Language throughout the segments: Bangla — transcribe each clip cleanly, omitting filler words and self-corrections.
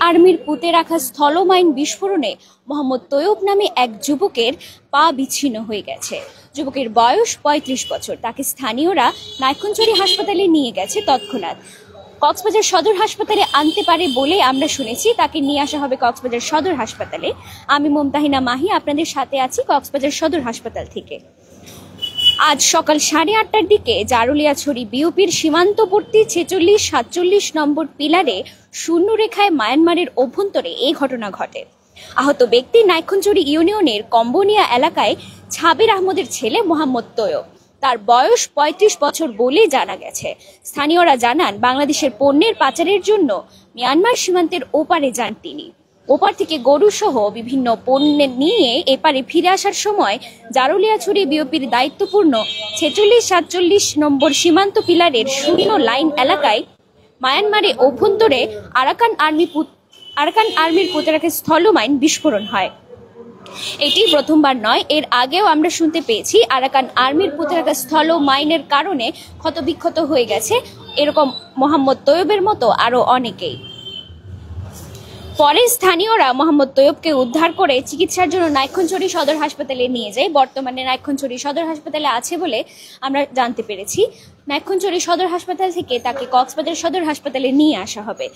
আর্মির পুঁতে রাখা স্থল মাইন বিস্ফোরণে মোহাম্মদ তৈয়ব নামে এক যুবকের পা বিচ্ছিন্ন হয়ে গেছে। যুবকের বয়স ৩৫ বছর। তাকে স্থানীয়রা নাইক্ষুনছড়ি হাসপাতালে নিয়ে গেছে তৎক্ষণাৎ। কক্সবাজার সদর হাসপাতালে আনতে পারে বলে আমরা শুনেছি। তাকে নিয়ে আসা হবে কক্সবাজার সদর হাসপাতালে। আমি মুমতাহিনা মাহি আপনাদের সাথে আছি কক্সবাজার সদর হাসপাতাল থেকে। আজ সকাল 8:30টার দিকে জারুলিয়াছড়ি বিওপির সীমান্তবর্তী ৪৬-৪৭ নম্বর পিলারে শূন্যরেখায় মায়ানমারের অভ্যন্তরে এই ঘটনা ঘটে। আহত ব্যক্তি নাইক্ষুনছড়ি ইউনিয়নের কম্বোনিয়া এলাকায় ছাবির আহমদের ছেলে মোহাম্মদ তৈয়ব। তার বয়স ৩৫ বছর বলে জানা গেছে। স্থানীয়রা জানান, বাংলাদেশের পণ্যের পাচারের জন্য মিয়ানমার সীমান্তের ওপারে যান তিনি। ওপার থেকে গরু সহ বিভিন্ন পণ্য নিয়ে এপারে ফিরে আসার সময় জারুলিয়াছড়ি বিওপির দায়িত্বপূর্ণ ৪৬-৪৭ নম্বর সীমান্ত পিলারের শূন্য লাইন এলাকায় মায়ানমারে অভ্যন্তরে আরাকান আর্মির পুঁতে রাখা স্থল মাইন বিস্ফোরণ হয়। এটি প্রথমবার নয়, এর আগেও আমরা শুনতে পেয়েছি আরাকান আর্মির পুঁতে রাখা স্থল মাইনের কারণে ক্ষতবিক্ষত হয়ে গেছে এরকম মোহাম্মদ তৈয়বের মতো আরো অনেকেই। পরে স্থানীয়রা মোহাম্মদ তৈয়বকে উদ্ধার করে চিকিৎসার জন্য নাইক্ষুনছড়ি সদর হাসপাতালে নিয়ে যায়। বর্তমানে নাইক্ষুনছড়ি সদর হাসপাতালে আছে বলে আমরা জানতে পেরেছি। নাইক্ষুনছড়ি সদর হাসপাতাল থেকে তাকে কক্সবাজার সদর হাসপাতালে নিয়ে আসা হবে।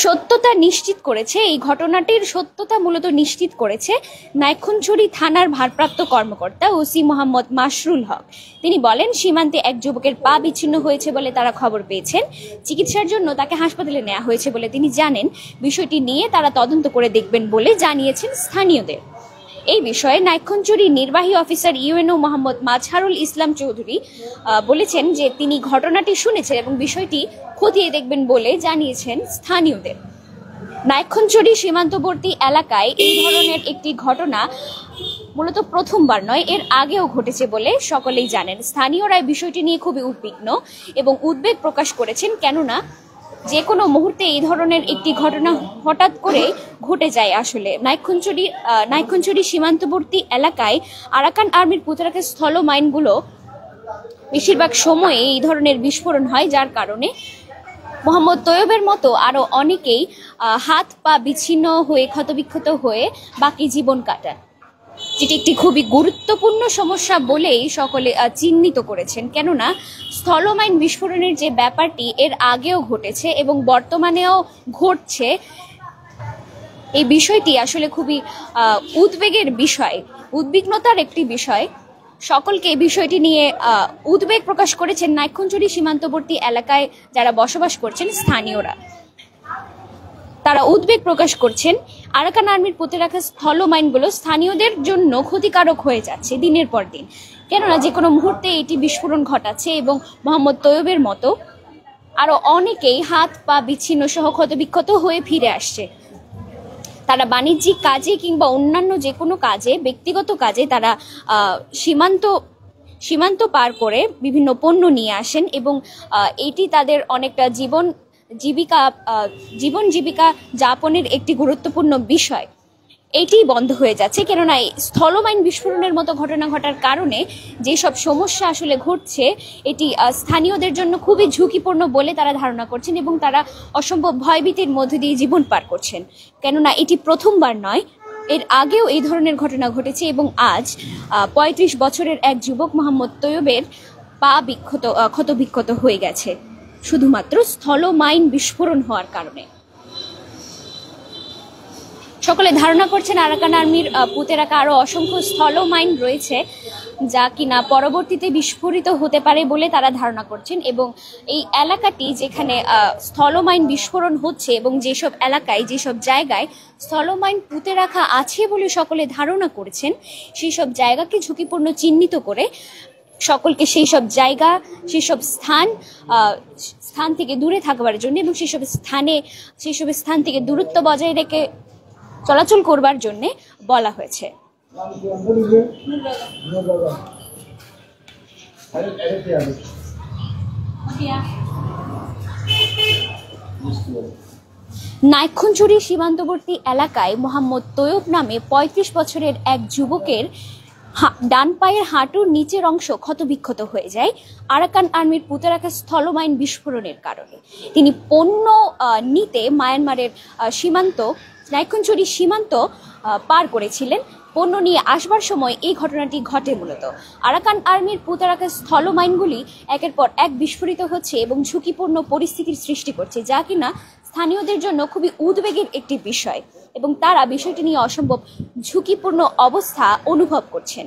সত্যতা নিশ্চিত করেছে, এই ঘটনাটির সত্যতা মূলত নিশ্চিত করেছে নাইক্ষুনছড়ি থানার ভারপ্রাপ্ত কর্মকর্তা ওসি মোহাম্মদ মাশরুল হক। তিনি বলেন, সীমান্তে এক যুবকের পা বিচ্ছিন্ন হয়েছে বলে তারা খবর পেয়েছেন। চিকিৎসার জন্য তাকে হাসপাতালে নেওয়া হয়েছে বলে তিনি জানেন। বিষয়টি নিয়ে তারা তদন্ত করে দেখবেন বলে জানিয়েছেন স্থানীয়দের। এই বিষয়ে নাইক্ষুনছড়ি নির্বাহী অফিসার ইউএনও মোহাম্মদ মাজহারুল ইসলাম চৌধুরী বলেছেন যে তিনি ঘটনাটি শুনেছেন এবং বিষয়টি খতিয়ে দেখবেন বলে জানিয়েছেন স্থানীয়দের। নাইক্ষুনছড়ি সীমান্তবর্তী এলাকায় এই ধরনের একটি ঘটনা মূলত প্রথমবার নয়, এর আগেও ঘটেছে বলে সকলেই জানেন। স্থানীয়রা বিষয়টি নিয়ে খুবই উদ্বিগ্ন এবং উদ্বেগ প্রকাশ করেছেন, কেননা যে কোনো মুহূর্তে এই ধরনের একটি ঘটনা হঠাৎ করে ঘটে যায়। আসলে নাইক্ষুনছড়ি সীমান্তবর্তী এলাকায় আরাকান আর্মির পুঁতে রাখা স্থল মাইনগুলো বেশিরভাগ সময়ে এই ধরনের বিস্ফোরণ হয়, যার কারণে মোহাম্মদ তৈয়বের মতো আরো অনেকেই হাত পা বিচ্ছিন্ন হয়ে ক্ষতবিক্ষত হয়ে বাকি জীবন কাটান, যেটি একটি খুবই গুরুত্বপূর্ণ সমস্যা বলেই সকলে চিহ্নিত করেছেন। কেননা স্থলমাইন বিস্ফোরণের যে ব্যাপারটি এর আগেও ঘটেছে এবং বর্তমানেও ঘটছে, এই বিষয়টি আসলে খুবই উদ্বেগের বিষয়, উদ্বিগ্নতার একটি বিষয়। সকলকে এই বিষয়টি নিয়ে উদ্বেগ প্রকাশ করেছেন নাইক্ষুনছড়ি সীমান্তবর্তী এলাকায় যারা বসবাস করছেন স্থানীয়রা। তারা উদ্বেগ প্রকাশ করছেন আরাকান আর্মির পুঁতে রাখা স্থল মাইনগুলো স্থানীয়দের জন্য ক্ষতিকারক হয়ে যাচ্ছে দিনের পর দিন। কেননা যে কোনো মুহূর্তে এটি বিস্ফোরণ ঘটাচ্ছে এবং মোহাম্মদ তৈয়বের মতো আরো অনেকেই হাত পা বিচ্ছিন্ন সহ ক্ষতবিক্ষত হয়ে ফিরে আসছে। তারা বাণিজ্যিক কাজে কিংবা অন্যান্য যে কোনো কাজে, ব্যক্তিগত কাজে তারা সীমান্ত পার করে বিভিন্ন পণ্য নিয়ে আসেন এবং এটি তাদের অনেকটা জীবন জীবিকা যাপনের একটি গুরুত্বপূর্ণ বিষয়। এটি বন্ধ হয়ে যাচ্ছে, কেননা স্থলমাইন বিস্ফোরণের মতো ঘটনা ঘটার কারণে যেসব সমস্যা আসলে ঘটছে এটি স্থানীয়দের জন্য খুবই ঝুঁকিপূর্ণ বলে তারা ধারণা করছেন এবং তারা অসম্ভব ভয়ভীতির মধ্যে দিয়ে জীবন পার করছেন। কেননা এটি প্রথমবার নয়, এর আগেও এই ধরনের ঘটনা ঘটেছে এবং আজ ৩৫ বছরের এক যুবক মোহাম্মদ তৈয়বের পা ক্ষতবিক্ষত হয়ে গেছে শুধুমাত্র স্থলমাইন বিস্ফোরণ হওয়ার কারণে। সকলে ধারণা করছেন আরাকান আর্মির পুঁতে রাখা আরো অসংখ্য স্থল মাইন রয়েছে যা কিনা পরবর্তীতে বিস্ফোরিত হতে পারে বলে তারা ধারণা করছেন এবং এই এলাকাটি যেখানে স্থল মাইন বিস্ফোরণ হচ্ছে এবং যেসব এলাকায় যেসব জায়গায় স্থল মাইন পুঁতে রাখা আছে বলে সকলে ধারণা করছেন, সেই সব জায়গাকে ঝুঁকিপূর্ণ চিহ্নিত করে সকলকে সেই সব জায়গা, সেই সব স্থান থেকে দূরে থাকবার জন্য এবং সেই সব স্থান থেকে দূরত্ব বজায় রেখে চলাচল করবার জন্য বলা হয়েছে। নাইক্ষুনছড়ি সীমান্তবর্তী এলাকায় মোহাম্মদ তৈয়ব নামে ৩৫ বছরের এক যুবকের ডান পায়ের হাঁটুর নিচের অংশ ক্ষতবিক্ষত হয়ে যায় আরাকান আর্মির পুঁতে স্থলমাইন বিস্ফোরণের কারণে। তিনি পণ্য নিতে মায়ানমারের সীমান্ত নাইক্ষুনছড়ি সীমান্ত পার করেছিলেন। পণ্য নিয়ে আসবার সময় এই ঘটনাটি ঘটে। মূলত আরাকান আর্মির পুঁতে স্থলমাইনগুলি একের পর এক বিস্ফোরিত হচ্ছে এবং ঝুঁকিপূর্ণ পরিস্থিতির সৃষ্টি করছে, যা কিনা স্থানীয়দের জন্য খুবই উদ্বেগের একটি বিষয় এবং তারা বিষয়টি নিয়ে অসম্ভব ঝুঁকিপূর্ণ অবস্থা অনুভব করছেন।